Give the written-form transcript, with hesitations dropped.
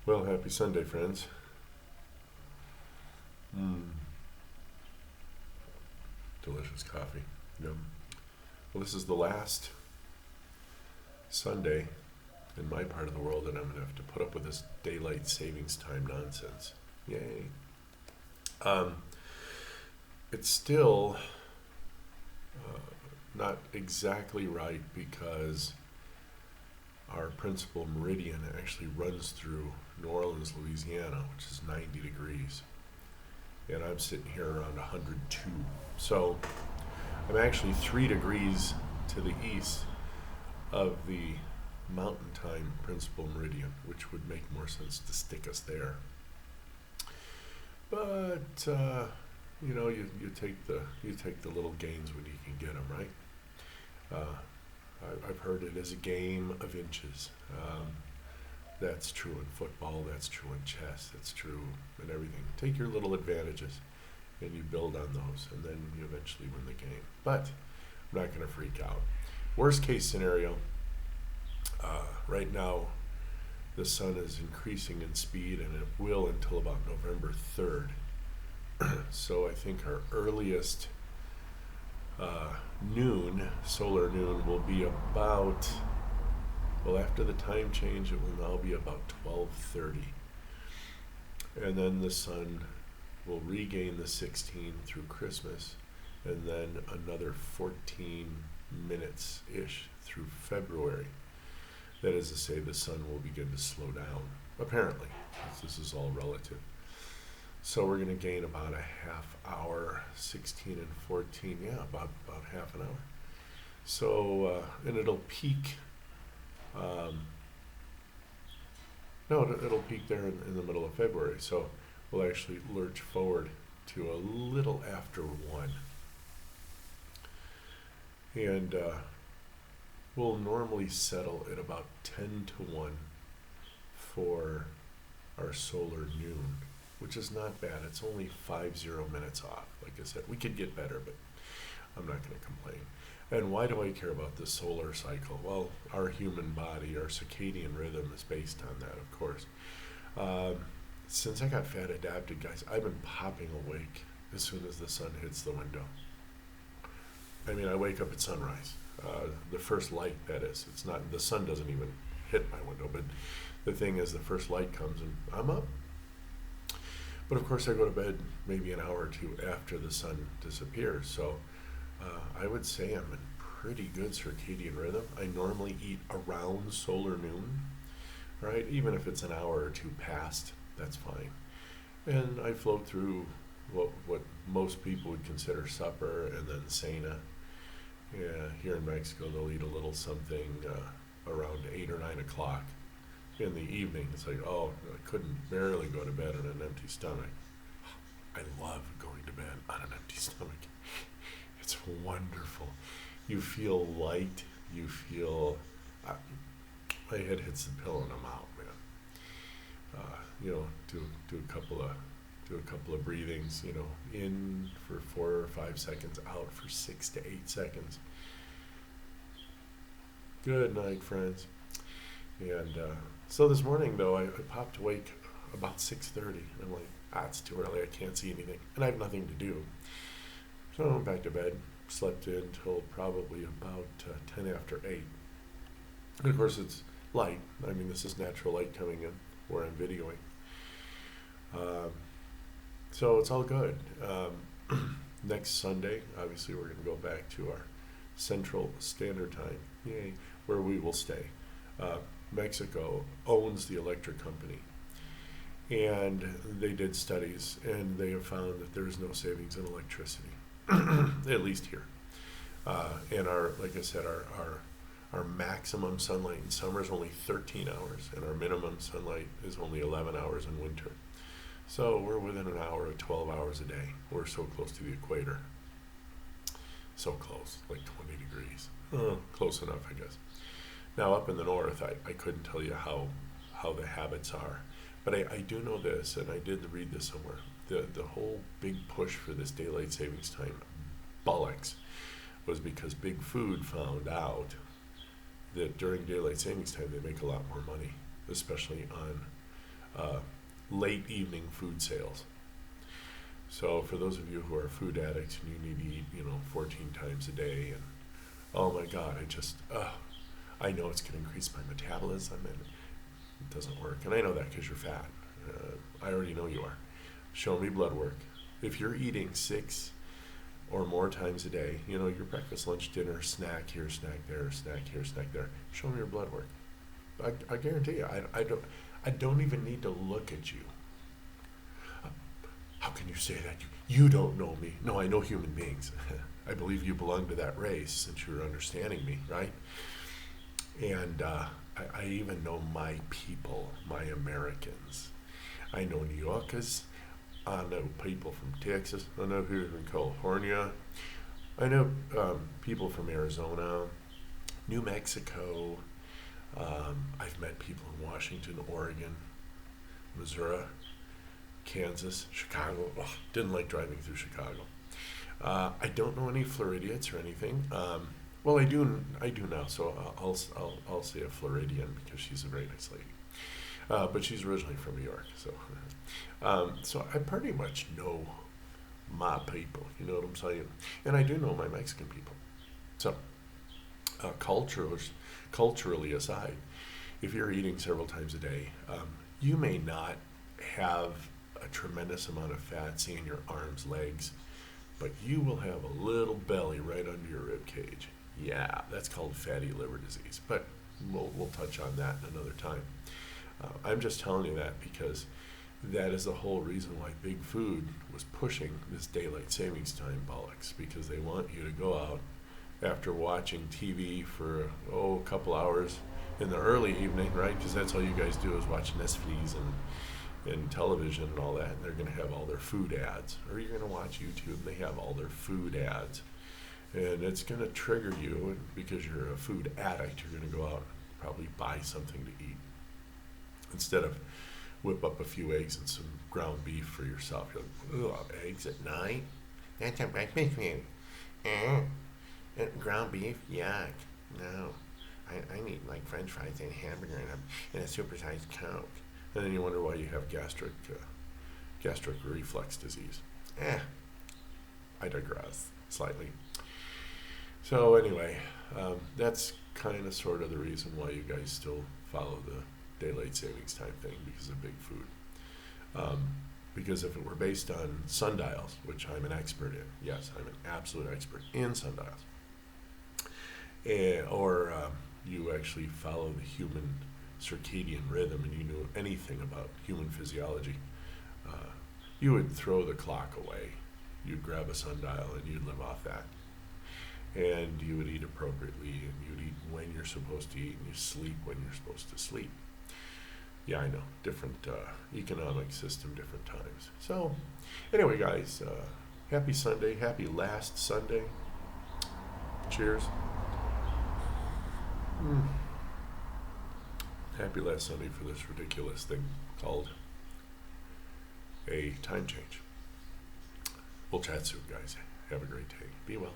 Well, happy Sunday, friends. Mm, delicious coffee. Yum. Well, this is the last Sunday in my part of the world that I'm going to have to put up with this daylight savings time nonsense. Yay. Um, it's still not exactly right because our principal meridian actually runs through New Orleans, Louisiana, which is 90 degrees. And I'm sitting here around 102. So I'm actually 3 degrees to the east of the mountain time principal meridian, which would make more sense to stick us there. But you take the little gains when you can get them, right? I've heard it is a game of inches. That's true in football. That's true in chess. That's true in everything. Take your little advantages, and you build on those, and then you eventually win the game. But I'm not going to freak out. Worst case scenario. Right now, the sun is increasing in speed, and it will until about November 3rd. So I think our earliest solar noon, will be about, well, after the time change, it will now be about 12:30. And then the sun will regain the 16 through Christmas, and then another 14 minutes-ish through February. That is to say, the sun will begin to slow down, apparently. This is all relative. So we're going to gain about a half hour, 16 and 14, about half an hour. So, and it'll peak, it'll peak there in the middle of February. So we'll actually lurch forward to a little after 1. And we'll normally settle at about 10 to 1 for our solar noon, which is not bad. It's only 50 minutes off. Like I said, we could get better, but I'm not going to complain. And why do I care about the solar cycle? Well, our human body, our circadian rhythm is based on that, of course. Since I got fat adapted, guys, I've been popping awake as soon as the sun hits the window. I mean, I wake up at sunrise. The first light, that is. It's not, the sun doesn't even hit my window, but the thing is, the first light comes and I'm up. But of course, I go to bed maybe an hour or two after the sun disappears. So I would say I'm in pretty good circadian rhythm. I normally eat around solar noon, right? Even if it's an hour or two past, that's fine. And I float through what most people would consider supper, and then cena. Yeah, here in Mexico, they'll eat a little something around 8 or 9 o'clock in the evening. It's like, oh, I couldn't barely go to bed on an empty stomach. I love going to bed on an empty stomach. It's wonderful. You feel light. You feel, my head hits the pillow and I'm out, man. Do a couple of breathings. In for 4 or 5 seconds, out for 6 to 8 seconds. Good night, friends. And so this morning, though, I popped awake about 6:30. I'm like, it's too early. I can't see anything, and I have nothing to do. So I went back to bed, slept in until probably about 10 after 8. And of course, it's light. I mean, this is natural light coming in where I'm videoing. So it's all good. Next Sunday, obviously, we're going to go back to our Central Standard Time, yay, where we will stay. Mexico owns the electric company, and they did studies, and they have found that there is no savings in electricity, at least here. And like I said, our maximum sunlight in summer is only 13 hours, and our minimum sunlight is only 11 hours in winter. So we're within an hour of 12 hours a day. We're so close to the equator. So close, like 20 degrees. Close enough, I guess. Now, up in the north, I couldn't tell you how the habits are. But I do know this, and I did read this somewhere. The whole big push for this daylight savings time, bollocks, was because Big Food found out that during daylight savings time, they make a lot more money, especially on uh, late evening food sales. So for those of you who are food addicts and you need to eat, 14 times a day, and oh my God, I know it's going to increase my metabolism, and it doesn't work. And I know that because you're fat. I already know you are. Show me blood work. If you're eating 6 or more times a day, your breakfast, lunch, dinner, snack here, snack there, snack here, snack there, show me your blood work. I guarantee you, I don't even need to look at you. How can you say that? You don't know me. No, I know human beings. I believe you belong to that race since you're understanding me, right? And I even know my people, my Americans. I know New Yorkers. I know people from Texas. I know people from California. I know people from Arizona, New Mexico. I've met people in Washington, Oregon, Missouri, Kansas, Chicago. Ugh, didn't like driving through Chicago. I don't know any Floridians or anything. Well, I do now. So I'll say a Floridian because she's a very nice lady. But she's originally from New York. So I pretty much know my people. You know what I'm saying? And I do know my Mexican people. So culturally aside, if you're eating several times a day, you may not have a tremendous amount of fat in your arms, legs, but you will have a little belly right under your rib cage. Yeah, that's called fatty liver disease, but we'll touch on that another time. I'm just telling you that because that is the whole reason why Big Food was pushing this daylight savings time bollocks, because they want you to go out after watching TV for a couple hours in the early evening, right? Because that's all you guys do is watch Netflix and television and all that, and they're going to have all their food ads. Or you're going to watch YouTube and they have all their food ads. And it's going to trigger you, and because you're a food addict, you're going to go out and probably buy something to eat. Instead of whip up a few eggs and some ground beef for yourself. You're like, eggs at night? That's a breakfast meal. Ground beef? Yuck. No. I need like French fries and a hamburger and a supersized Coke. And then you wonder why you have gastric reflux disease. I digress slightly. So anyway, that's kind of sort of the reason why you guys still follow the daylight savings time thing, because of Big Food. Because if it were based on sundials, which I'm an expert in, yes, I'm an absolute expert in sundials, or you actually follow the human circadian rhythm and you knew anything about human physiology, you would throw the clock away. You'd grab a sundial and you'd live off that. And you would eat appropriately, and you'd eat when you're supposed to eat, and you sleep when you're supposed to sleep. Yeah, I know, different economic system, different times. So, anyway, guys, happy Sunday, happy last Sunday. Cheers. Happy last Sunday for this ridiculous thing called a time change. We'll chat soon, guys. Have a great day. Be well.